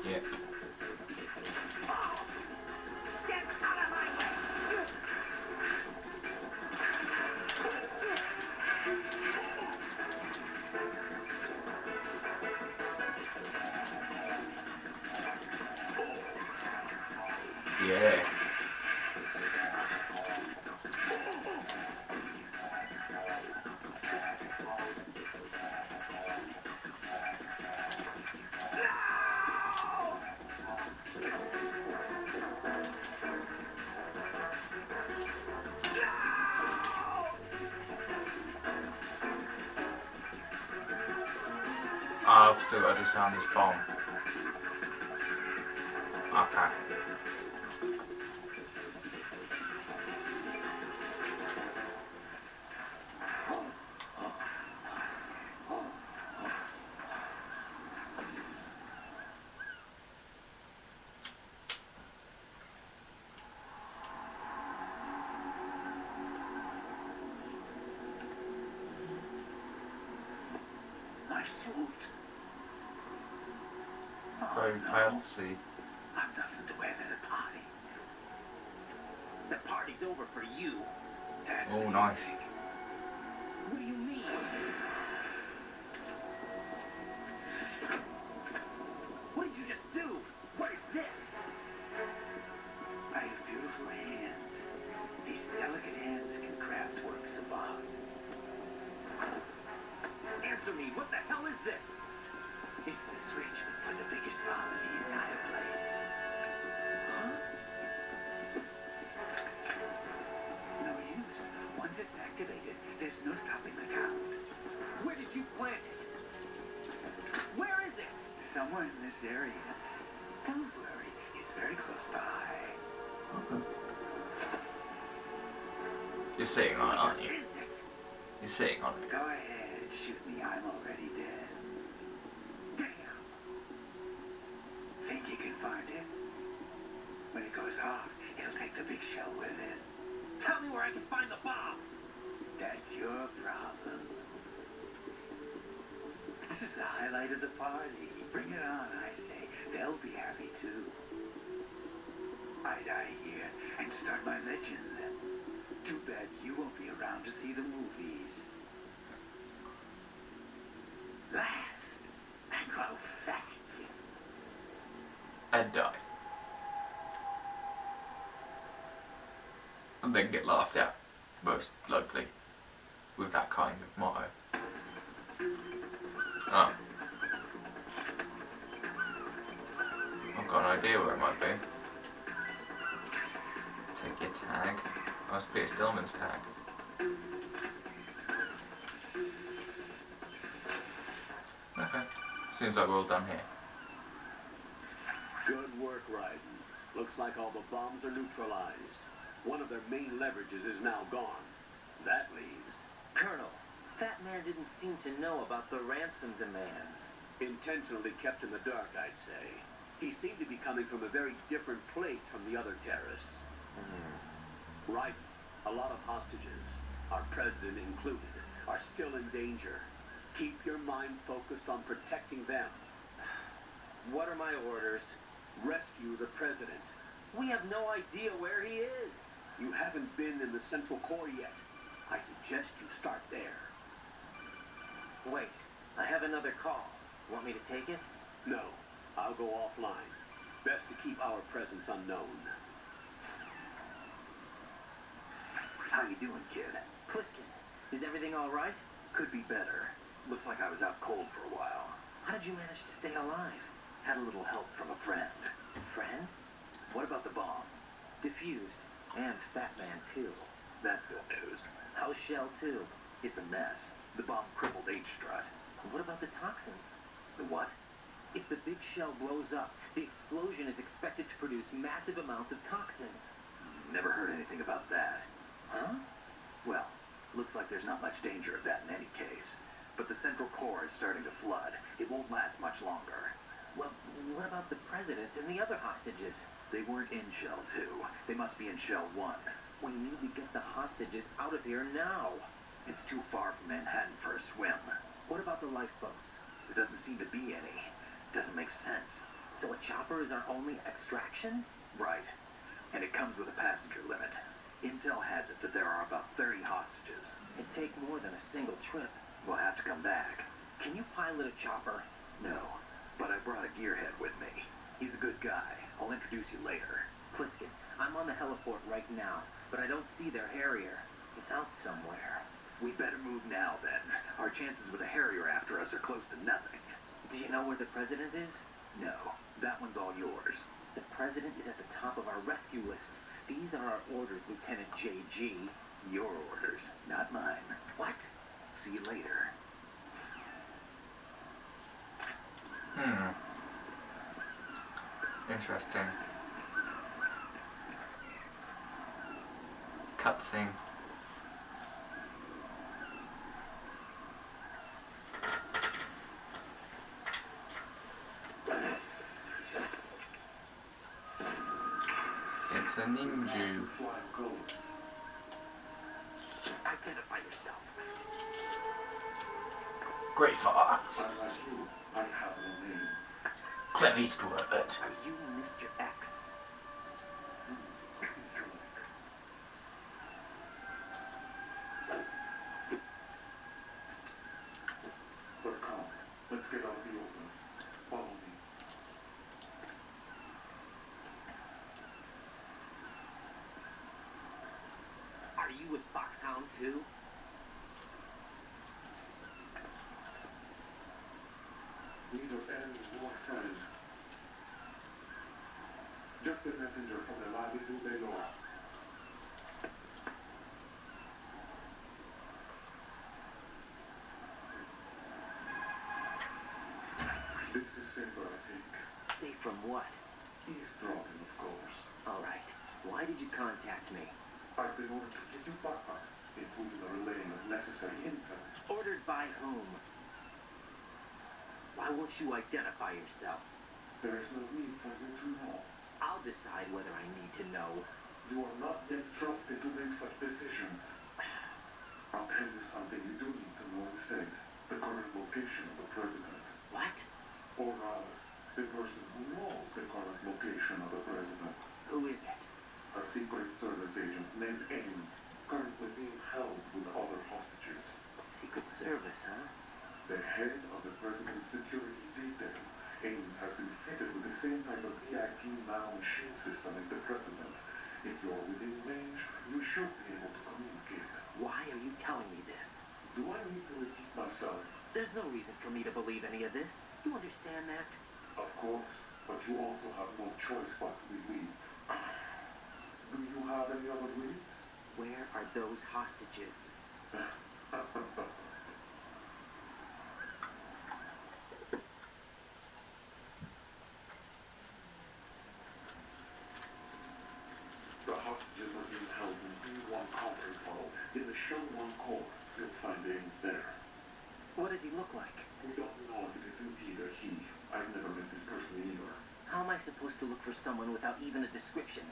Speaker 1: Yeah. Yeah. I've still got to disarm this bomb. Okay.
Speaker 2: My suit.
Speaker 1: Very fancy.
Speaker 2: I've nothing to wear to the party.
Speaker 4: The party's over for you.
Speaker 2: That's
Speaker 1: Oh,
Speaker 2: what you
Speaker 1: nice.
Speaker 2: think.
Speaker 4: What do you mean? What did you just do? What is this?
Speaker 2: I have beautiful hands. These delicate hands can craft works of art.
Speaker 4: Answer me. What the hell is this?
Speaker 2: It's the switch for the biggest bomb in the entire place.
Speaker 4: Huh?
Speaker 2: No use. Once it's activated, there's no stopping the count.
Speaker 4: Where did you plant it? Where is it?
Speaker 2: Somewhere in this area. Don't worry, it's very close by.
Speaker 1: You're sitting on it, aren't you?
Speaker 4: Where is it?
Speaker 1: You're sitting on it.
Speaker 2: Go ahead, shoot me. I'm already dead.
Speaker 4: Damn.
Speaker 2: Think you can find it? When it goes off, it'll take the big shell with it.
Speaker 4: Tell me where I can find the bomb.
Speaker 2: That's your problem. This is the highlight of the party. Bring it on, I say. They'll be happy too. I die here and start my legend. Too bad you won't be around to see the movies. Laugh and grow fat.
Speaker 1: And die. And then get laughed at, most likely, with that kind of motto. Oh. I've got an idea where it might be. Take your tag. Oh, it's Peter Stillman's tag. Okay. Seems like we're all done here.
Speaker 7: Good work, Raiden. Looks like all the bombs are neutralized. One of their main leverages is now gone. That leaves
Speaker 4: Colonel, Fatman didn't seem to know about the ransom demands.
Speaker 7: intentionally kept in the dark, I'd say. He seemed to be coming from a very different place from the other terrorists. Right. A lot of hostages, our president included, are still in danger. Keep your mind focused on protecting them.
Speaker 4: What are my orders?
Speaker 7: Rescue the president.
Speaker 4: We have no idea where he is.
Speaker 7: You haven't been in the Central Core yet. I suggest you start there.
Speaker 4: Wait, I have another call. Want me to take it?
Speaker 7: No, I'll go offline. Best to keep our presence unknown.
Speaker 2: How you doing, kid?
Speaker 4: Pliskin, is everything all right?
Speaker 2: Could be better. Looks like I was out cold for a while.
Speaker 4: How did you manage to stay alive?
Speaker 2: Had a little help from a friend.
Speaker 4: Friend?
Speaker 2: What about the bomb?
Speaker 4: Defused. And Fatman, too.
Speaker 2: That's good news.
Speaker 4: How's Shell, too?
Speaker 2: It's a mess. The bomb crippled H-Strut.
Speaker 4: What about the toxins?
Speaker 2: The what?
Speaker 4: If the big shell blows up, the explosion is expected to produce massive amounts of toxins.
Speaker 2: Never heard anything about that.
Speaker 4: Huh?
Speaker 2: Well, looks like there's not much danger of that in any case. But the Central Core is starting to flood. It won't last much longer.
Speaker 4: Well, what about the president and the other hostages?
Speaker 2: They weren't in Shell 2. They must be in Shell 1.
Speaker 7: We need to get the hostages out of here now.
Speaker 2: It's too far from Manhattan for a swim.
Speaker 7: What about the lifeboats?
Speaker 2: There doesn't seem to be any. Doesn't make sense.
Speaker 7: So a chopper is our only extraction?
Speaker 2: Right. And it comes with a passenger limit. Intel has it that there are about 30 hostages.
Speaker 7: It'd take more than a single trip.
Speaker 2: We'll have to come back.
Speaker 7: Can you pilot a chopper?
Speaker 2: No, but I brought a gearhead with me. He's a good guy. I'll introduce you later.
Speaker 7: Pliskin, I'm on the heliport right now, but I don't see their Harrier. It's out somewhere.
Speaker 2: We better move now, then. Our chances with a Harrier after us are close to nothing.
Speaker 7: Do you know where the president is?
Speaker 2: No, that one's all yours.
Speaker 7: The president is at the top of our rescue list. These are our orders, Lieutenant JG.
Speaker 2: Your orders, not mine.
Speaker 7: What?
Speaker 2: See you later.
Speaker 1: Interesting. Cutscene. It's a ninja.
Speaker 7: Identify yourself.
Speaker 1: Great fox.
Speaker 3: Unlike you, I have no name.
Speaker 1: Clint Eastwood.
Speaker 7: Are you Mr. X?
Speaker 3: But come, let's get out of the open. Follow me.
Speaker 7: Are you with Foxhound too?
Speaker 3: Neither enemy nor friend. Just a messenger from the Latitude Belor. This is safer, I think.
Speaker 7: Safe from what?
Speaker 3: Eavesdropping, of course.
Speaker 7: Alright. Why did you contact me?
Speaker 3: I've been ordered to give you backup, including the relaying of necessary intel.
Speaker 7: Ordered by whom? Why won't you identify yourself?
Speaker 3: There is no need for you to know.
Speaker 7: I'll decide whether I need to know.
Speaker 3: You are not yet trusted to make such decisions. I'll tell you something you do need to know instead. The current location of the president.
Speaker 7: What?
Speaker 3: Or rather, the person who knows the current location of the president.
Speaker 7: Who is it?
Speaker 3: A Secret Service agent named Ames, currently being held with other hostages.
Speaker 7: Secret Service, huh?
Speaker 3: The head of the president's security detail, Ames, has been fitted with the same type of VIP machine system as the president. If you're within range, you should be able to communicate.
Speaker 7: Why are you telling me this?
Speaker 3: Do I need to repeat myself?
Speaker 7: There's no reason for me to believe any of this. You understand that?
Speaker 3: Of course, but you also have no choice but to believe. Do you have any other leads?
Speaker 7: Where are those hostages?
Speaker 3: The hostages are being held in B1 conference hall in the Shell 1 core. You'll find Ames there.
Speaker 7: What does he look like?
Speaker 3: We don't know if it is indeed a he. I've never met this person either.
Speaker 7: How am I supposed to look for someone without even a description?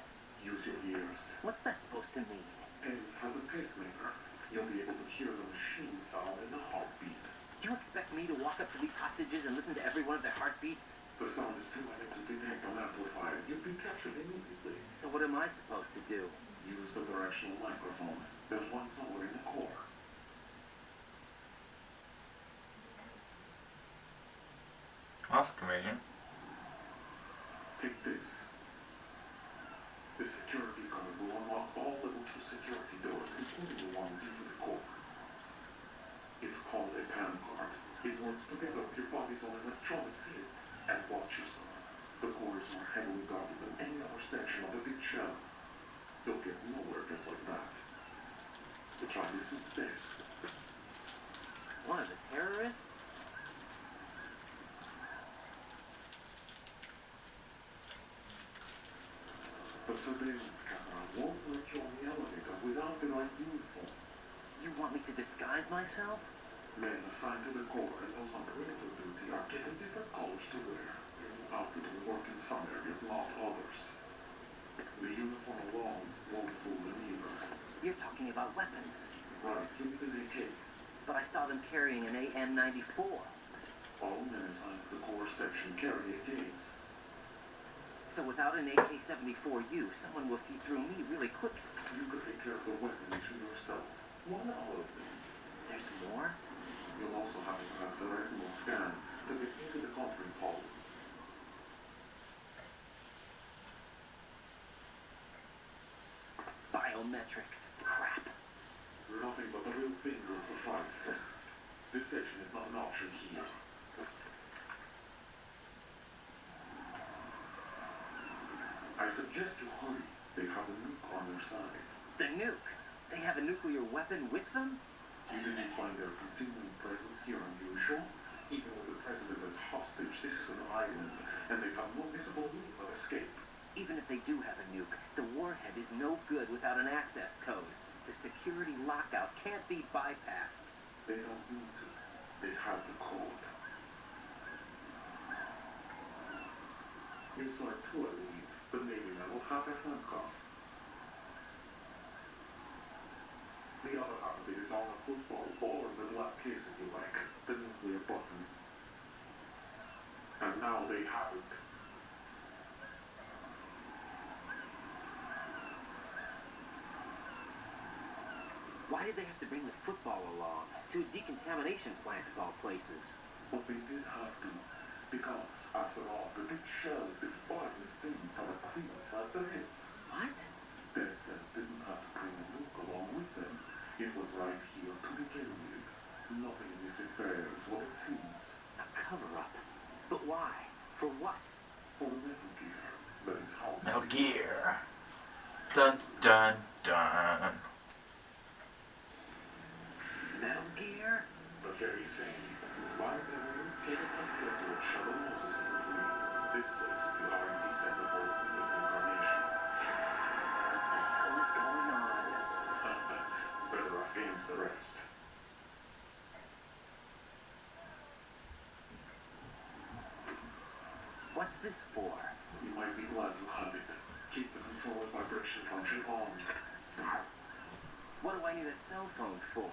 Speaker 3: Use your ears.
Speaker 7: What's that supposed to mean?
Speaker 3: Ames has a pacemaker. You'll be able to hear the machine sound and the heartbeat.
Speaker 7: Do you expect me to walk up to these hostages and listen to every one of their heartbeats?
Speaker 3: The sound is too heavy to detect on amplifier. You'll be captured immediately.
Speaker 7: So what am I supposed to do?
Speaker 3: Use the directional microphone. There's one somewhere in the core.
Speaker 1: That's convenient.
Speaker 3: Take this. The security code will unlock all level 2 security doors, including the one leading to the core. It's called a PAN card. It works together with your body's own electronic field. And watch yourself. The core is more heavily guarded than any other section of the big shell. You'll get nowhere just like that. So try this instead.
Speaker 7: One of the terrorists?
Speaker 3: The surveillance camera won't let you on the elevator without the right uniform.
Speaker 7: You want me to disguise myself?
Speaker 3: Men assigned to the core and those on perimeter duty are given different colors to wear. Your new outfit will work in some areas, not others.
Speaker 7: about weapons.
Speaker 3: Right, give me the AK.
Speaker 7: But I saw them carrying an AN-94.
Speaker 3: All men assigned to the core section carry AKs.
Speaker 7: So without an AK-74U, someone will see through me really quick.
Speaker 3: You could take care of the weapon issue yourself. Why not all of them?
Speaker 7: There's more?
Speaker 3: You'll also have to pass a retinal scan to get into the conference hall.
Speaker 7: Biometrics. Crap.
Speaker 3: Nothing but the real thing will suffice. This section is not an option here. I suggest you hurry. They have a nuke on their side.
Speaker 7: The nuke? They have a nuclear weapon with them?
Speaker 3: You didn't find their continuing presence here unusual? Even with the president as hostage, this is an island, and they have no visible means of escape.
Speaker 7: Even if they do have a nuke, the warhead is no good without an access code. The security lockout can't be bypassed.
Speaker 3: They don't need to. They have the code. Inside too, I believe. The Navy men will have their handcuff. The other half of it is on a football or the black case if you like. The nuclear button. And now they have it.
Speaker 7: Why did they have to bring the football along? To a decontamination plant of all places.
Speaker 3: But they did have to. Because, after all, the big shell is the farthest thing from a cleanup like the hits.
Speaker 7: What?
Speaker 3: Dead Set didn't have to bring a nuke along with them. It was right here to begin with. Nothing in this affair is what it seems.
Speaker 7: A cover-up. But why? For what?
Speaker 3: For Metal Gear. That is how.
Speaker 1: Metal Gear. Dun dun dun.
Speaker 7: Metal Gear?
Speaker 3: The very same. My memory came compared to a Shadow Moses movie. This place is the R&D center for its newest incarnation.
Speaker 7: What the hell is going on?
Speaker 3: Better ask Games the rest.
Speaker 7: What's this for?
Speaker 3: You might be glad you have it. Keep the controller's vibration function on.
Speaker 7: What do I need a cell phone for?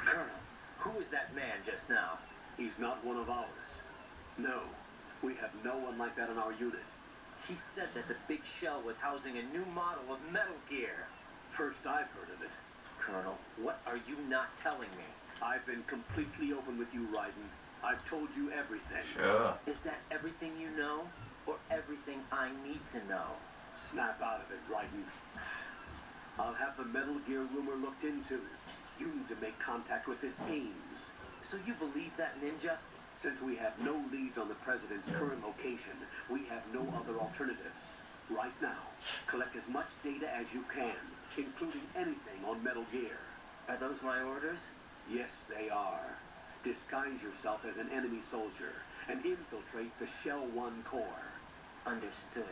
Speaker 7: Colonel, who was that man just now?
Speaker 8: He's not one of ours. No, we have no one like that in our unit.
Speaker 7: He said that the big shell was housing a new model of Metal Gear.
Speaker 8: First I've heard of it.
Speaker 7: Colonel, what are you not telling me?
Speaker 8: I've been completely open with you, Raiden. I've told you everything.
Speaker 1: Sure.
Speaker 7: Is that everything you know? Or everything I need to know?
Speaker 8: Snap out of it, Raiden. I'll have the Metal Gear rumor looked into. You need to make contact with this Ames.
Speaker 7: So you believe that ninja?
Speaker 8: Since we have no leads on the President's current location, we have no other alternatives. Right now, collect as much data as you can, including anything on Metal Gear.
Speaker 7: Are those my orders?
Speaker 8: Yes, they are. Disguise yourself as an enemy soldier and infiltrate the Shell 1 core.
Speaker 7: Understood.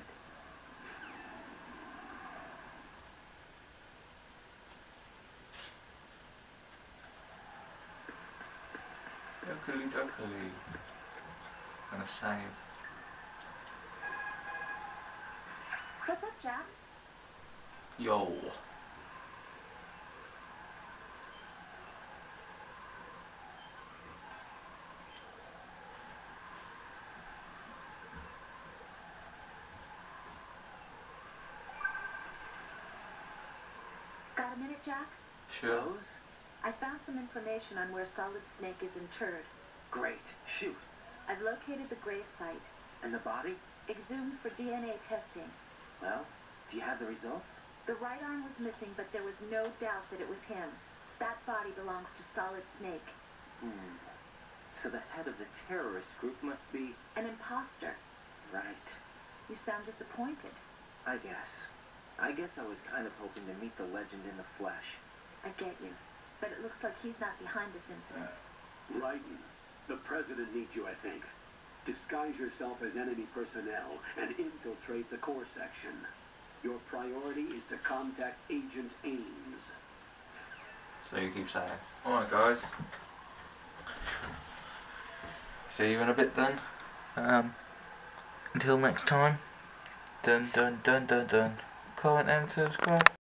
Speaker 1: Duckily duckily. Gonna save.
Speaker 5: What's up, Jack?
Speaker 1: Yo.
Speaker 5: Got a minute, Jack?
Speaker 1: Sure.
Speaker 7: Those?
Speaker 5: I found some information on where Solid Snake is interred.
Speaker 7: Great. Shoot.
Speaker 5: I've located the grave site,
Speaker 7: And the body?
Speaker 5: exhumed for DNA testing.
Speaker 7: Well, do you have the results?
Speaker 5: The right arm was missing, but there was no doubt that it was him. That body belongs to Solid Snake.
Speaker 7: So the head of the terrorist group must be...
Speaker 5: An imposter.
Speaker 7: Right.
Speaker 5: You sound disappointed.
Speaker 7: I guess I was kind of hoping to meet the legend in the flesh.
Speaker 5: I get you. But it looks like he's not behind this incident.
Speaker 8: Raiden, the President needs you, I think. Disguise yourself as enemy personnel and infiltrate the core section. Your priority is to contact Agent Ames.
Speaker 1: So you keep saying. Alright guys. See you in a bit then. Until next time, dun dun dun dun dun. Comment and subscribe.